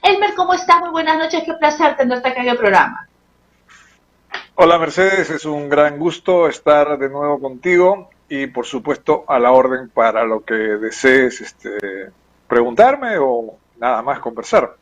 Elmer, ¿cómo estás? Muy buenas noches, qué placer tenerte acá en el programa. Hola Mercedes, es un gran gusto estar de nuevo contigo y por supuesto a la orden para lo que desees preguntarme o nada más conversar.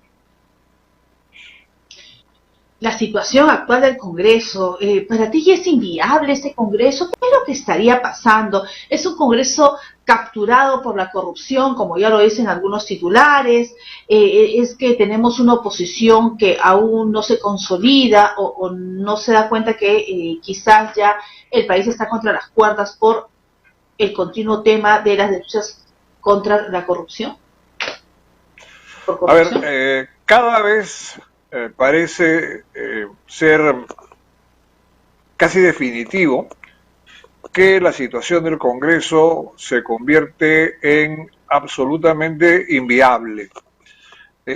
La situación actual del Congreso, ¿para ti ya es inviable este Congreso? ¿Qué es lo que estaría pasando? ¿Es un Congreso capturado por la corrupción, como ya lo dicen algunos titulares? ¿Es que tenemos una oposición que aún no se consolida o no se da cuenta que quizás ya el país está contra las cuerdas por el continuo tema de las denuncias contra la corrupción? ¿Por A ver, corrupción? cada vez parece ser casi definitivo que la situación del Congreso se convierte en absolutamente inviable.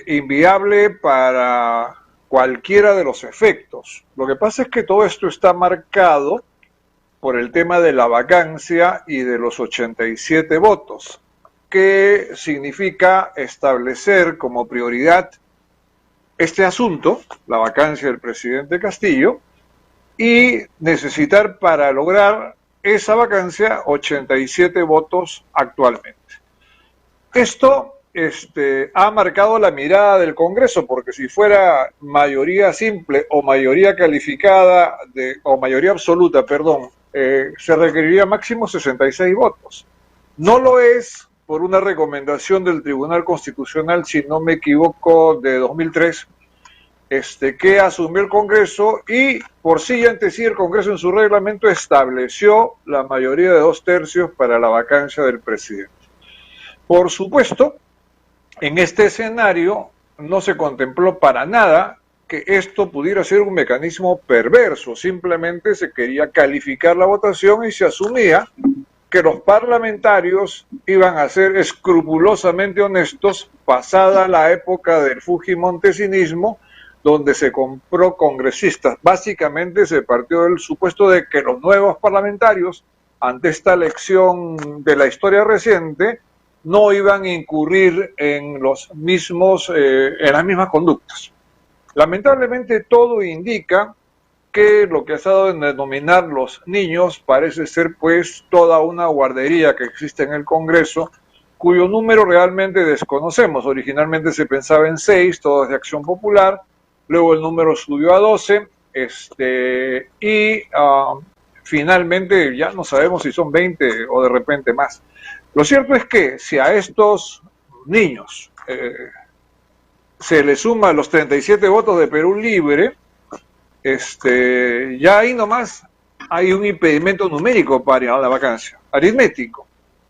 Inviable para cualquiera de los efectos. Lo que pasa es que todo esto está marcado por el tema de la vacancia y de los 87 votos, que significa establecer como prioridad este asunto, la vacancia del presidente Castillo, y necesitar para lograr esa vacancia 87 votos actualmente. Esto ha marcado la mirada del Congreso, porque si fuera mayoría simple o mayoría calificada, o mayoría absoluta, perdón, se requeriría máximo 66 votos. No lo es por una recomendación del Tribunal Constitucional, si no me equivoco, de 2003, que asumió el Congreso y por sí y ante sí el Congreso en su reglamento estableció la mayoría de 2/3 para la vacancia del presidente. Por supuesto, en este escenario no se contempló para nada que esto pudiera ser un mecanismo perverso, simplemente se quería calificar la votación y se asumía que los parlamentarios iban a ser escrupulosamente honestos pasada la época del fujimontesinismo, donde se compró congresistas. Básicamente se partió del supuesto de que los nuevos parlamentarios, ante esta lección de la historia reciente, no iban a incurrir en en las mismas conductas. Lamentablemente todo indica que lo que ha estado en denominar los niños parece ser pues toda una guardería que existe en el Congreso, cuyo número realmente desconocemos. Originalmente se pensaba en 6, todos de Acción Popular, luego el número subió a 12, finalmente ya no sabemos si son 20 o de repente más. Lo cierto es que si a estos niños se le suman los 37 votos de Perú Libre, ya ahí nomás hay un impedimento numérico para la vacancia, aritmético.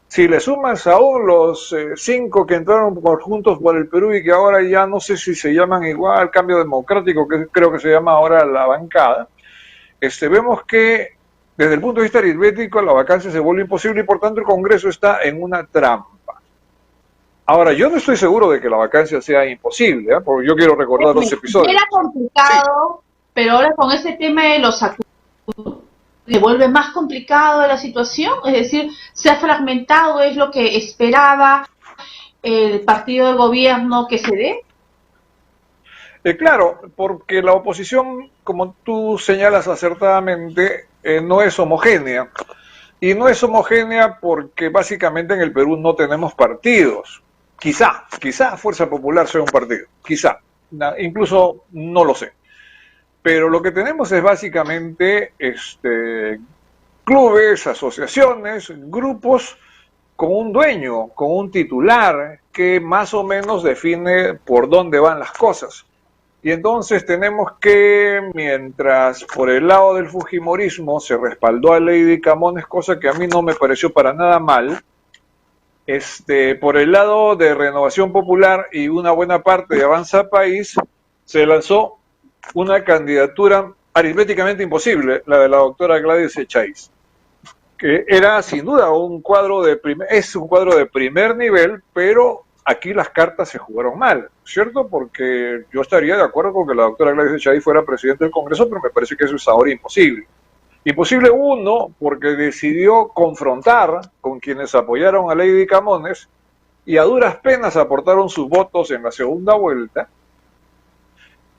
Si le sumas aún los 5 que entraron por Juntos por el Perú y que ahora ya no sé si se llaman igual, Cambio Democrático, que creo que se llama ahora la bancada, vemos que desde el punto de vista aritmético la vacancia se vuelve imposible y por tanto el Congreso está en una trampa. Ahora, yo no estoy seguro de que la vacancia sea imposible, porque yo quiero recordar los episodios. Era complicado, sí, pero ahora con este tema de los acuerdos se vuelve más complicado la situación, es decir, se ha fragmentado, es lo que esperaba el partido de gobierno que se dé. Claro, porque la oposición, como tú señalas acertadamente, no es homogénea. Y no es homogénea porque básicamente en el Perú no tenemos partidos. Quizá Fuerza Popular sea un partido, quizá, incluso no lo sé. Pero lo que tenemos es básicamente clubes, asociaciones, grupos con un dueño, con un titular que más o menos define por dónde van las cosas. Y entonces tenemos que, mientras por el lado del fujimorismo se respaldó a Lady Camones, cosa que a mí no me pareció para nada mal, por el lado de Renovación Popular y una buena parte de Avanza País, se lanzó una candidatura aritméticamente imposible, la de la doctora Gladys Echaiz, que era sin duda un cuadro de primer nivel, pero aquí las cartas se jugaron mal, ¿cierto? Porque yo estaría de acuerdo con que la doctora Gladys Echaiz fuera presidente del Congreso, pero me parece que eso es ahora imposible. Imposible, uno, porque decidió confrontar con quienes apoyaron a Lady Camones y a duras penas aportaron sus votos en la segunda vuelta,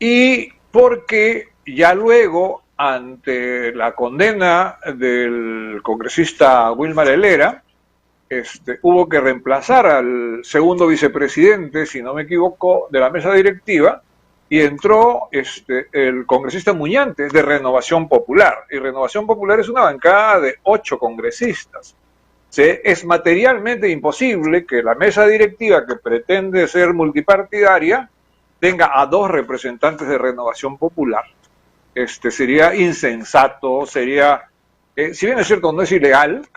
y porque ya luego, ante la condena del congresista Wilmar Helera, hubo que reemplazar al segundo vicepresidente, si no me equivoco, de la mesa directiva, y entró el congresista Muñante de Renovación Popular. Y Renovación Popular es una bancada de 8 congresistas. Es materialmente imposible que la mesa directiva, que pretende ser multipartidaria, tenga a 2 representantes de Renovación Popular. Sería insensato, sería, si bien es cierto, no es ilegal,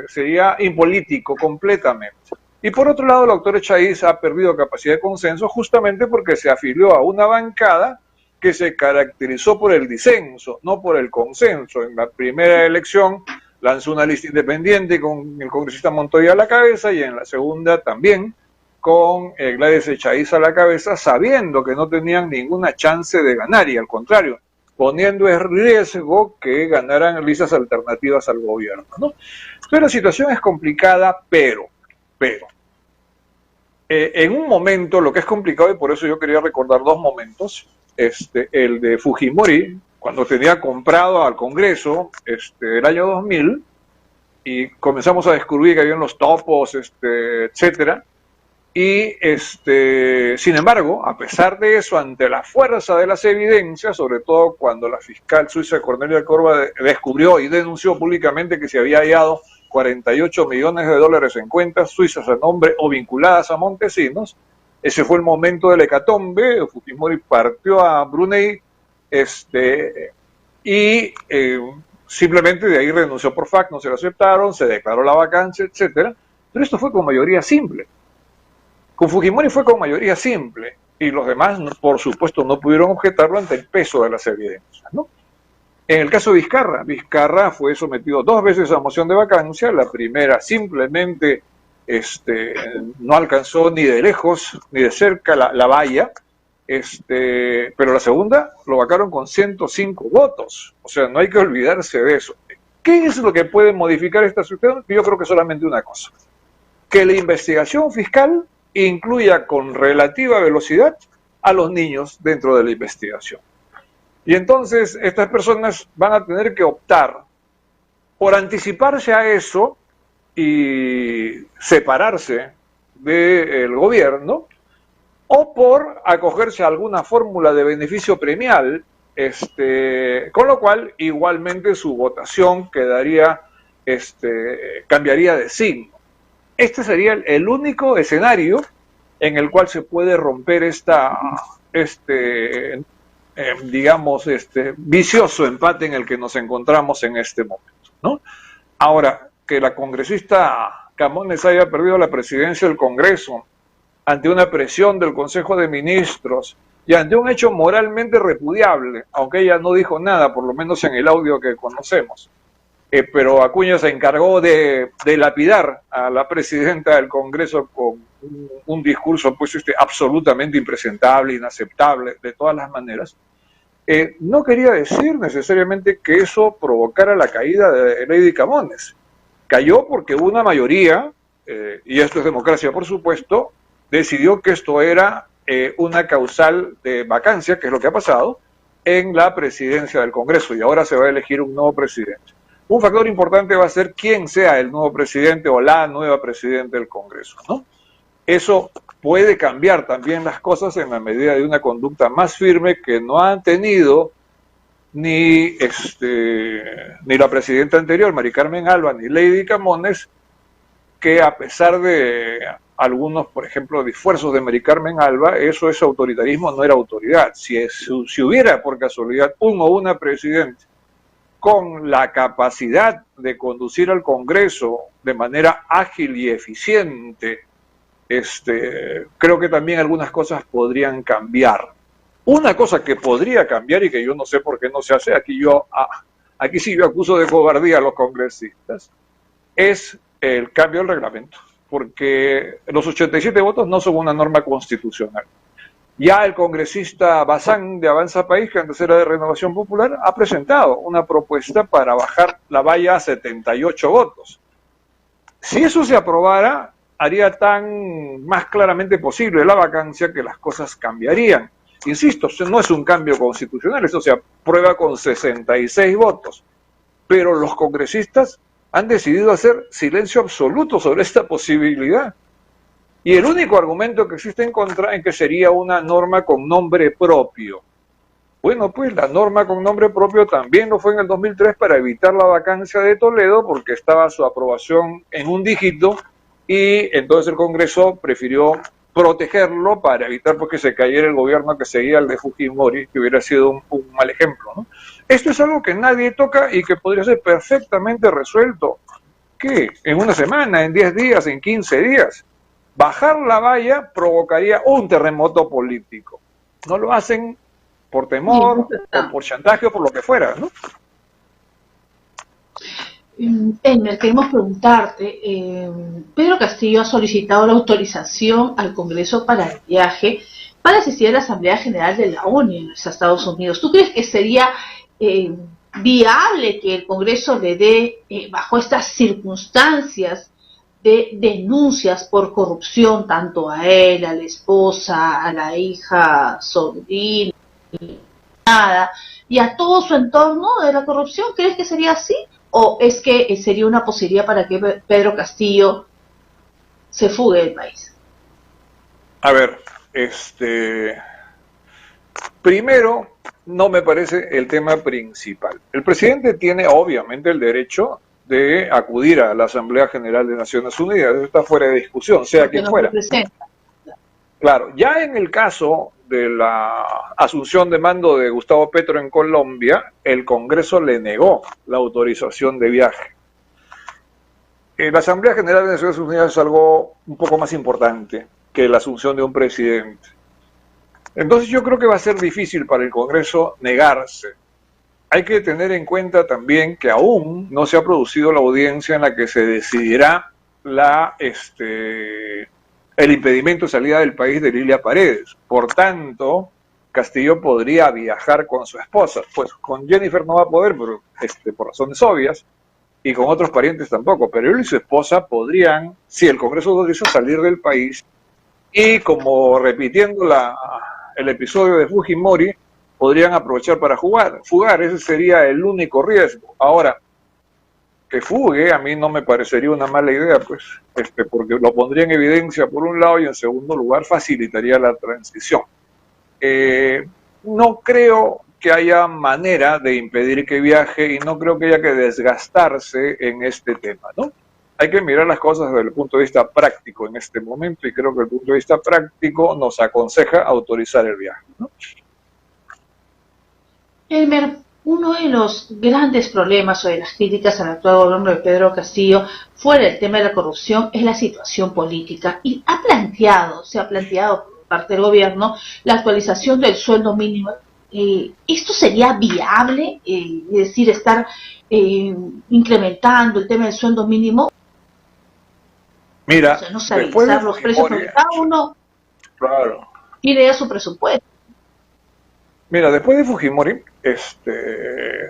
sería impolítico completamente. Y por otro lado, el doctor Echaiz ha perdido capacidad de consenso justamente porque se afilió a una bancada que se caracterizó por el disenso, no por el consenso. En la primera elección lanzó una lista independiente con el congresista Montoya a la cabeza, y en la segunda también con Gladys Echaiz a la cabeza, sabiendo que no tenían ninguna chance de ganar, y al contrario, poniendo en riesgo que ganaran listas alternativas al gobierno, ¿no? Entonces la situación es complicada, pero en un momento, lo que es complicado, y por eso yo quería recordar 2 momentos, el de Fujimori, cuando tenía comprado al Congreso el año 2000, y comenzamos a descubrir que habían los topos, etcétera, y sin embargo, a pesar de eso, ante la fuerza de las evidencias, sobre todo cuando la fiscal suiza Cornelia Corva descubrió y denunció públicamente que se había hallado 48 millones de dólares en cuentas suizas a nombre o vinculadas a Montesinos, ese fue el momento del hecatombe. Fujimori partió a Brunei y simplemente de ahí renunció por FAC, no se lo aceptaron, se declaró la vacancia, etcétera. Pero esto fue con mayoría simple. Con Fujimori fue con mayoría simple, y los demás, por supuesto, no pudieron objetarlo ante el peso de las evidencias, ¿no? En el caso de Vizcarra fue sometido 2 veces a moción de vacancia. La primera simplemente no alcanzó ni de lejos ni de cerca la valla, pero la segunda lo vacaron con 105 votos. O sea, no hay que olvidarse de eso. ¿Qué es lo que puede modificar esta situación? Yo creo que solamente una cosa: que la investigación fiscal incluya con relativa velocidad a los niños dentro de la investigación. Y entonces estas personas van a tener que optar por anticiparse a eso y separarse del gobierno, o por acogerse a alguna fórmula de beneficio premial, con lo cual igualmente su votación quedaría, cambiaría de signo. Este sería el único escenario en el cual se puede romper vicioso empate en el que nos encontramos en este momento, ¿no? Ahora, que la congresista Camones haya perdido la presidencia del Congreso ante una presión del Consejo de Ministros y ante un hecho moralmente repudiable, aunque ella no dijo nada, por lo menos en el audio que conocemos, pero Acuña se encargó de lapidar a la presidenta del Congreso con un discurso pues absolutamente impresentable, inaceptable de todas las maneras. No quería decir necesariamente que eso provocara la caída de Lady Camones. Cayó porque una mayoría, y esto es democracia por supuesto, decidió que esto era una causal de vacancia, que es lo que ha pasado, en la presidencia del Congreso, y ahora se va a elegir un nuevo presidente. Un factor importante va a ser quién sea el nuevo presidente o la nueva presidenta del Congreso, ¿no? Eso puede cambiar también las cosas en la medida de una conducta más firme que no han tenido ni la presidenta anterior, Mari Carmen Alba, ni Lady Camones, que a pesar de algunos, por ejemplo, de esfuerzos de Mari Carmen Alba, eso es autoritarismo, no era autoridad. Si hubiera por casualidad un o una presidente con la capacidad de conducir al Congreso de manera ágil y eficiente, creo que también algunas cosas podrían cambiar. Una cosa que podría cambiar y que yo no sé por qué no se hace, aquí sí yo acuso de cobardía a los congresistas, es el cambio del reglamento, porque los 87 votos no son una norma constitucional. Ya el congresista Bazán de Avanza País, que antes era de Renovación Popular, ha presentado una propuesta para bajar la valla a 78 votos. Si eso se aprobara, haría tan más claramente posible la vacancia que las cosas cambiarían. Insisto, no es un cambio constitucional, eso se aprueba con 66 votos, pero los congresistas han decidido hacer silencio absoluto sobre esta posibilidad. Y el único argumento que existe en contra es que sería una norma con nombre propio. Bueno, pues la norma con nombre propio también lo fue en el 2003 para evitar la vacancia de Toledo, porque estaba su aprobación en un dígito, y entonces el Congreso prefirió protegerlo para evitar pues, que se cayera el gobierno que seguía el de Fujimori, que hubiera sido un mal ejemplo, ¿no? Esto es algo que nadie toca y que podría ser perfectamente resuelto. ¿Qué? En una semana, en 10 días, en 15 días. Bajar la valla provocaría un terremoto político. No lo hacen por temor, o por chantaje, o por lo que fuera, ¿no? Elmer, queremos preguntarte, Pedro Castillo ha solicitado la autorización al Congreso para el viaje para asistir a la Asamblea General de la ONU en los Estados Unidos. ¿Tú crees que sería viable que el Congreso le dé, bajo estas circunstancias de denuncias por corrupción, tanto a él, a la esposa, a la hija, sobrina, y a todo su entorno de la corrupción? ¿Crees que sería así? ¿O es que sería una posibilidad para que Pedro Castillo se fugue del país? A ver, primero, no me parece el tema principal. El presidente tiene obviamente el derecho de acudir a la Asamblea General de Naciones Unidas, eso está fuera de discusión, sea quien fuera. Claro, ya en el caso de la asunción de mando de Gustavo Petro en Colombia, el Congreso le negó la autorización de viaje. La Asamblea General de Naciones Unidas es algo un poco más importante que la asunción de un presidente. Entonces yo creo que va a ser difícil para el Congreso negarse. Hay que tener en cuenta también que aún no se ha producido la audiencia en la que se decidirá el impedimento de salida del país de Lilia Paredes. Por tanto, Castillo podría viajar con su esposa. Pues con Jennifer no va a poder por razones obvias, y con otros parientes tampoco, pero él y su esposa podrían, si el Congreso autoriza, salir del país y, como repitiendo el episodio de Fujimori, podrían aprovechar para fugar. Ese sería el único riesgo. Ahora, que fugue a mí no me parecería una mala idea, pues, porque lo pondría en evidencia por un lado y en segundo lugar facilitaría la transición. No creo que haya manera de impedir que viaje y no creo que haya que desgastarse en este tema, ¿no? Hay que mirar las cosas desde el punto de vista práctico en este momento y creo que el punto de vista práctico nos aconseja autorizar el viaje, ¿no? Elmer, uno de los grandes problemas o de las críticas al actual gobierno de Pedro Castillo, fuera del tema de la corrupción, es la situación política. Y se ha planteado por parte del gobierno la actualización del sueldo mínimo. ¿Esto sería viable? Es decir, estar incrementando el tema del sueldo mínimo. Mira, o sea, no stabilizar los precios, porque cada uno pide a su presupuesto. Mira, después de Fujimori,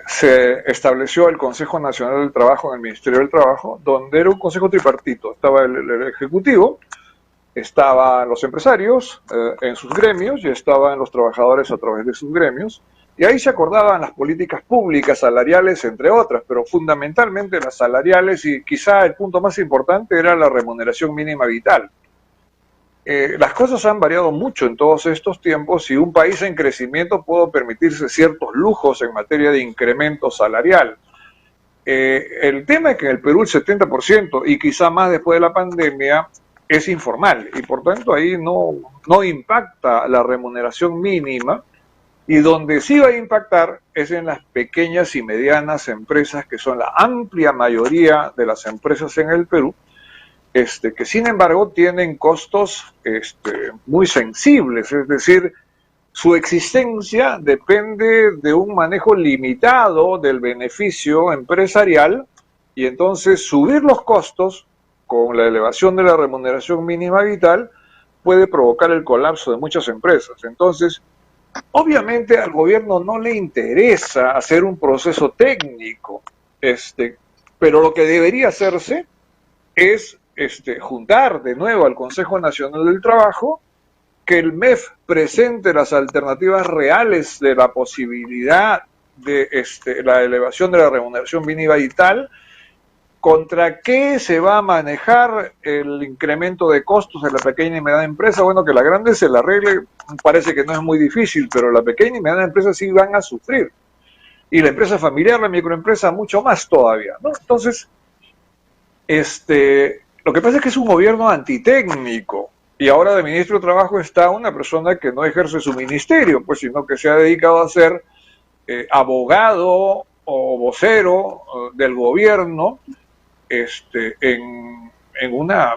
se estableció el Consejo Nacional del Trabajo en el Ministerio del Trabajo, donde era un consejo tripartito. Estaba el Ejecutivo, estaban los empresarios en sus gremios y estaban los trabajadores a través de sus gremios. Y ahí se acordaban las políticas públicas, salariales, entre otras, pero fundamentalmente las salariales, y quizá el punto más importante era la remuneración mínima vital. Las cosas han variado mucho en todos estos tiempos y un país en crecimiento puede permitirse ciertos lujos en materia de incremento salarial. El tema es que en el Perú el 70% y quizá más después de la pandemia es informal y por tanto ahí no impacta la remuneración mínima, y donde sí va a impactar es en las pequeñas y medianas empresas, que son la amplia mayoría de las empresas en el Perú, que sin embargo tienen costos muy sensibles, es decir, su existencia depende de un manejo limitado del beneficio empresarial, y entonces subir los costos con la elevación de la remuneración mínima vital puede provocar el colapso de muchas empresas. Entonces, obviamente al gobierno no le interesa hacer un proceso técnico, pero lo que debería hacerse es juntar de nuevo al Consejo Nacional del Trabajo, que el MEF presente las alternativas reales de la posibilidad de la elevación de la remuneración mínima vital. ¿Contra qué se va a manejar el incremento de costos de la pequeña y mediana empresa? Bueno, que la grande se la arregle, parece que no es muy difícil, pero la pequeña y mediana empresa sí van a sufrir. Y la empresa familiar, la microempresa, mucho más todavía, ¿no? Entonces, lo que pasa es que es un gobierno antitécnico. Y ahora de ministro de Trabajo está una persona que no ejerce su ministerio, pues, sino que se ha dedicado a ser abogado o vocero del gobierno, en una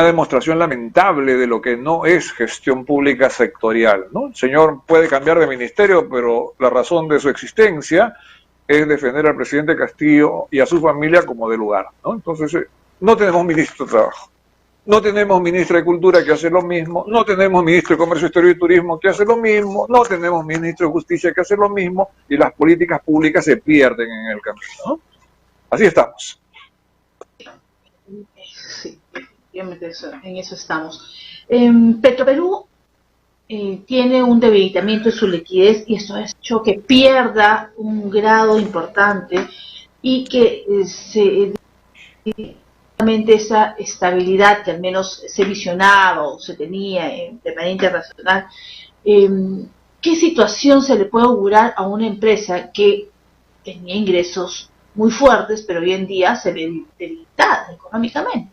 demostración lamentable de lo que no es gestión pública sectorial, ¿no? El señor puede cambiar de ministerio, pero la razón de su existencia es defender al presidente Castillo y a su familia como de lugar, ¿no? Entonces, no tenemos ministro de Trabajo, no tenemos ministro de Cultura que hace lo mismo, no tenemos ministro de Comercio Exterior y Turismo que hace lo mismo, no tenemos ministro de Justicia que hace lo mismo, y las políticas públicas se pierden en el camino, ¿no? Así estamos. Sí, efectivamente en eso estamos. Petroperú tiene un debilitamiento en su liquidez y eso ha hecho que pierda un grado importante y que esa estabilidad que al menos se visionaba o se tenía de manera internacional, ¿qué situación se le puede augurar a una empresa que tenía ingresos muy fuertes, pero hoy en día se ve debilitada económicamente?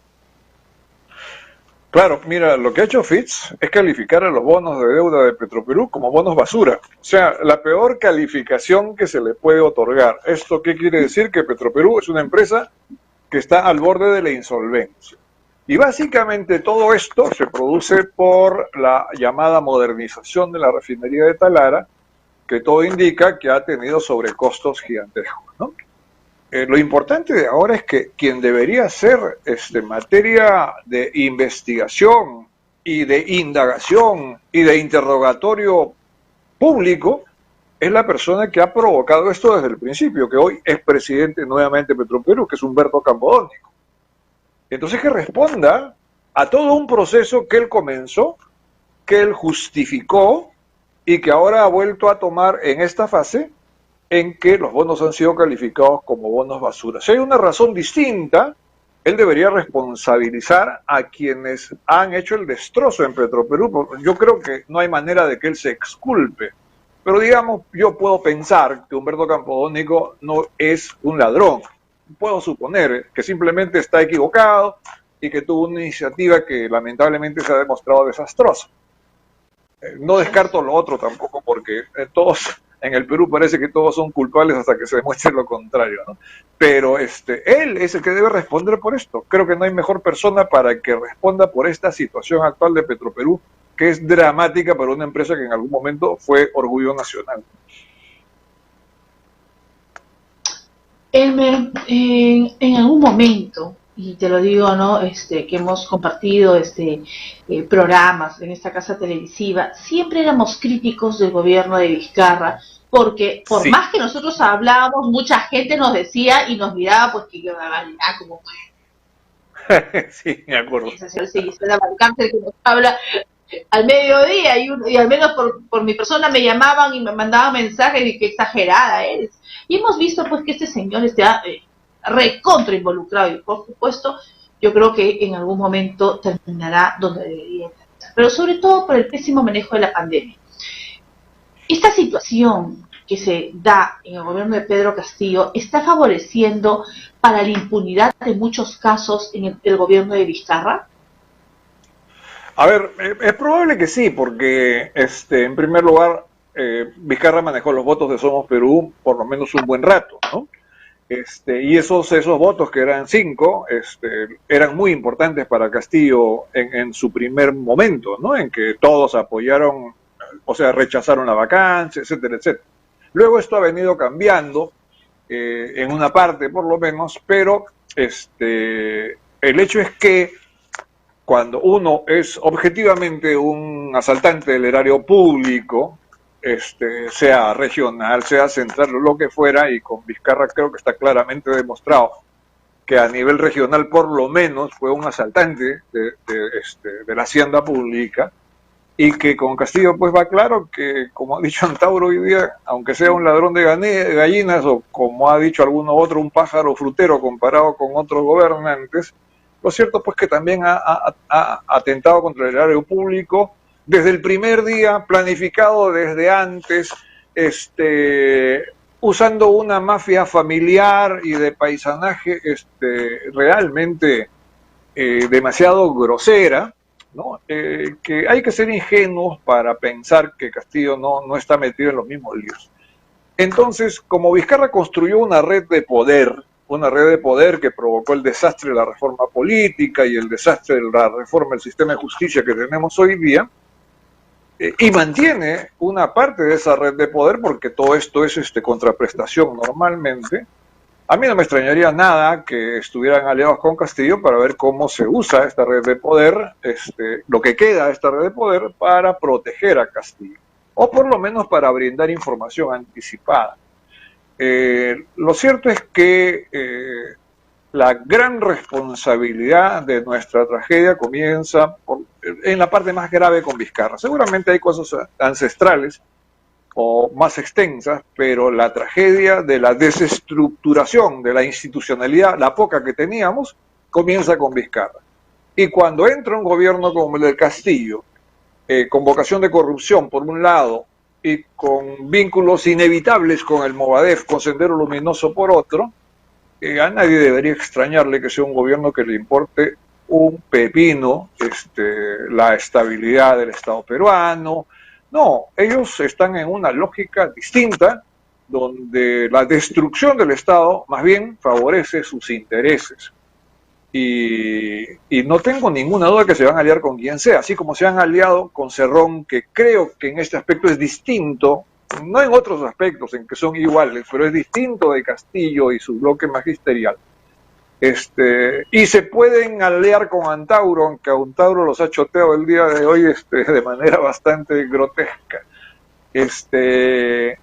Claro, mira, lo que ha hecho Fitch es calificar a los bonos de deuda de Petroperú como bonos basura. O sea, la peor calificación que se le puede otorgar. ¿Esto qué quiere decir? Que Petroperú es una empresa que está al borde de la insolvencia. Y básicamente todo esto se produce por la llamada modernización de la refinería de Talara, que todo indica que ha tenido sobrecostos gigantescos, ¿no? Lo importante de ahora es que quien debería ser materia de investigación y de indagación y de interrogatorio público es la persona que ha provocado esto desde el principio, que hoy es presidente nuevamente de Petroperú, que es Humberto Campodónico. Entonces que responda a todo un proceso que él comenzó, que él justificó y que ahora ha vuelto a tomar en esta fase en que los bonos han sido calificados como bonos basura. Si hay una razón distinta, él debería responsabilizar a quienes han hecho el destrozo en Petroperú. Yo creo que no hay manera de que él se exculpe. Pero digamos, yo puedo pensar que Humberto Campodónico no es un ladrón. Puedo suponer que simplemente está equivocado y que tuvo una iniciativa que lamentablemente se ha demostrado desastrosa. No descarto lo otro tampoco, porque todos en el Perú parece que todos son culpables hasta que se demuestre lo contrario, ¿no? Pero él es el que debe responder por esto. Creo que no hay mejor persona para que responda por esta situación actual de Petroperú, que es dramática para una empresa que en algún momento fue orgullo nacional. Elmer, en algún momento, y te lo digo, ¿no? Que hemos compartido programas en esta casa televisiva, siempre éramos críticos del gobierno de Vizcarra, porque por más que nosotros hablábamos, mucha gente nos decía y nos miraba, pues que como sí, me acuerdo. La cárcel que nos habla al mediodía y al menos por mi persona me llamaban y me mandaban mensajes y que exagerada eres. Y hemos visto pues que este señor está recontra involucrado y por supuesto yo creo que en algún momento terminará donde debería estar, pero sobre todo por el pésimo manejo de la pandemia. Esta situación que se da en el gobierno de Pedro Castillo está favoreciendo para la impunidad de muchos casos en el gobierno de Vizcarra. A ver, es probable que sí, porque en primer lugar Vizcarra manejó los votos de Somos Perú por lo menos un buen rato, ¿no? Y esos votos, que eran 5, eran muy importantes para Castillo en su primer momento, ¿no? En que todos apoyaron, o sea, rechazaron la vacancia, etcétera, etcétera. Luego esto ha venido cambiando, en una parte por lo menos, pero el hecho es que cuando uno es objetivamente un asaltante del erario público, sea regional, sea central o lo que fuera, y con Vizcarra creo que está claramente demostrado que a nivel regional por lo menos fue un asaltante de la hacienda pública, y que con Castillo pues va claro que, como ha dicho Antauro hoy día, aunque sea un ladrón de gallinas o como ha dicho alguno otro, un pájaro frutero comparado con otros gobernantes, lo cierto pues que también ha atentado contra el erario público desde el primer día, planificado desde antes, usando una mafia familiar y de paisanaje realmente demasiado grosera, ¿no? Que hay que ser ingenuos para pensar que Castillo no está metido en los mismos líos. Entonces, como Vizcarra construyó una red de poder que provocó el desastre de la reforma política y el desastre de la reforma del sistema de justicia que tenemos hoy día, y mantiene una parte de esa red de poder, porque todo esto es contraprestación normalmente, a mí no me extrañaría nada que estuvieran aliados con Castillo para ver cómo se usa esta red de poder, lo que queda de esta red de poder, para proteger a Castillo, o por lo menos para brindar información anticipada. Lo cierto es que la gran responsabilidad de nuestra tragedia comienza en la parte más grave con Vizcarra. Seguramente hay cosas ancestrales o más extensas, pero la tragedia de la desestructuración de la institucionalidad, la poca que teníamos, comienza con Vizcarra. Y cuando entra un gobierno como el del Castillo, con vocación de corrupción por un lado, y con vínculos inevitables con el Movadef, con Sendero Luminoso por otro, a nadie debería extrañarle que sea un gobierno que le importe un pepino la estabilidad del Estado peruano. No, ellos están en una lógica distinta, donde la destrucción del Estado más bien favorece sus intereses. Y no tengo ninguna duda que se van a aliar con quien sea, así como se han aliado con Cerrón, que creo que en este aspecto es distinto, no en otros aspectos en que son iguales, pero es distinto de Castillo y su bloque magisterial. Y se pueden aliar con Antauro, aunque Antauro los ha choteado el día de hoy de manera bastante grotesca. Se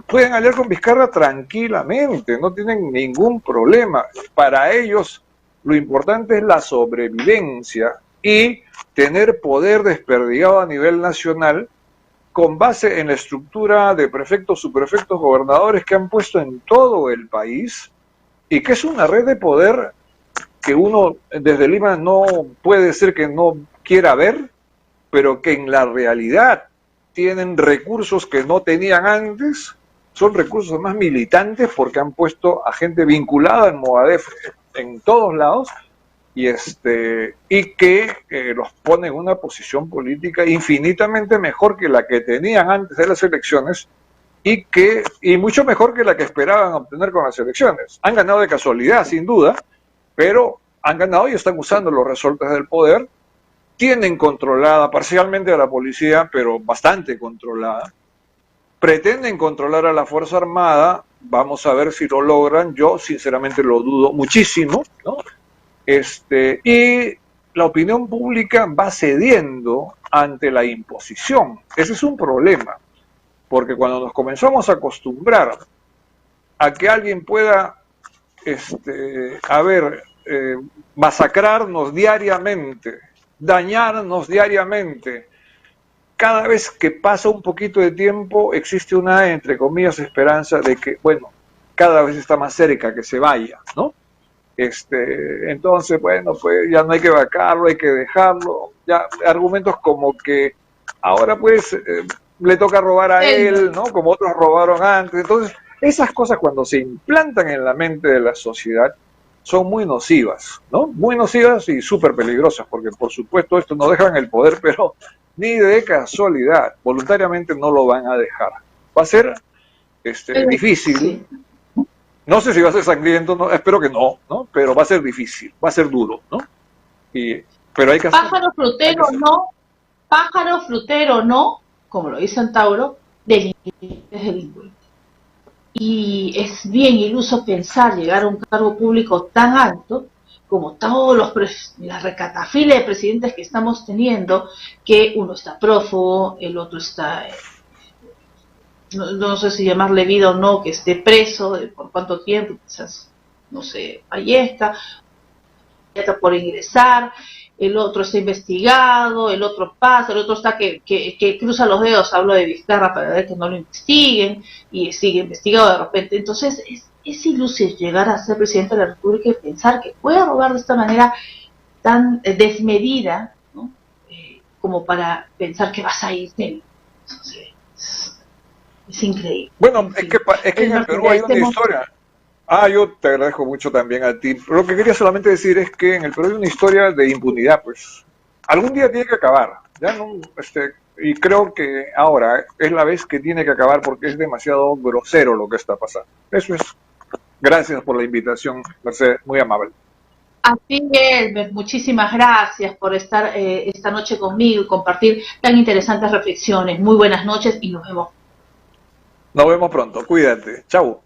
pueden aliar con Vizcarra tranquilamente, no tienen ningún problema. Para ellos lo importante es la sobrevivencia y tener poder desperdigado a nivel nacional con base en la estructura de prefectos, subprefectos, gobernadores que han puesto en todo el país, y que es una red de poder que uno desde Lima no puede ser que no quiera ver, pero que en la realidad tienen recursos que no tenían antes, son recursos más militantes porque han puesto a gente vinculada en Movadef en todos lados, y que los pone en una posición política infinitamente mejor que la que tenían antes de las elecciones, y mucho mejor que la que esperaban obtener con las elecciones. Han ganado de casualidad, sin duda, pero han ganado y están usando los resortes del poder. Tienen controlada parcialmente a la policía, pero bastante controlada. Pretenden controlar a la Fuerza Armada, vamos a ver si lo logran. Yo sinceramente lo dudo muchísimo, ¿no? Y la opinión pública va cediendo ante la imposición. Ese es un problema, porque cuando nos comenzamos a acostumbrar a que alguien pueda masacrarnos diariamente, dañarnos diariamente, cada vez que pasa un poquito de tiempo existe una, entre comillas, esperanza de que, bueno, cada vez está más cerca que se vaya, ¿no? Entonces, bueno, pues ya no hay que vacarlo, hay que dejarlo, ya argumentos como que ahora pues le toca robar a él, ¿no? Como otros robaron antes. Entonces, esas cosas cuando se implantan en la mente de la sociedad son muy nocivas, ¿no? Muy nocivas y súper peligrosas, porque por supuesto esto no dejan el poder, pero ni de casualidad, voluntariamente no lo van a dejar. Va a ser difícil. Sí. No sé si va a ser sangriento, no, espero que no, ¿no? Pero va a ser difícil, va a ser duro, ¿no? Pero hay que hacer. Pájaro frutero no, como lo dice Antauro, delincuente es delincuente. Y es bien iluso pensar llegar a un cargo público tan alto como todos las recatafiles de presidentes que estamos teniendo, que uno está prófugo, el otro está, no sé si llamarle vida o no, que esté preso, por cuánto tiempo, quizás, no sé, ahí está. por ingresar, el otro está investigado, el otro pasa, el otro está que cruza los dedos, hablo de Vizcarra para ver que no lo investiguen, y sigue investigado de repente. Entonces es iluso llegar a ser presidente de la República y pensar que puede robar de esta manera tan desmedida, ¿no? Como para pensar que vas a irte. Es increíble. Bueno, es que en el Perú hay una historia. Yo te agradezco mucho también a ti. Lo que quería solamente decir es que en el Perú hay una historia de impunidad, pues. Algún día tiene que acabar, ¿ya? ¿No? Y creo que ahora es la vez que tiene que acabar porque es demasiado grosero lo que está pasando. Eso es. Gracias por la invitación, Mercedes, muy amable. Así es, muchísimas gracias por estar esta noche conmigo y compartir tan interesantes reflexiones. Muy buenas noches y nos vemos. Nos vemos pronto, cuídate. Chau.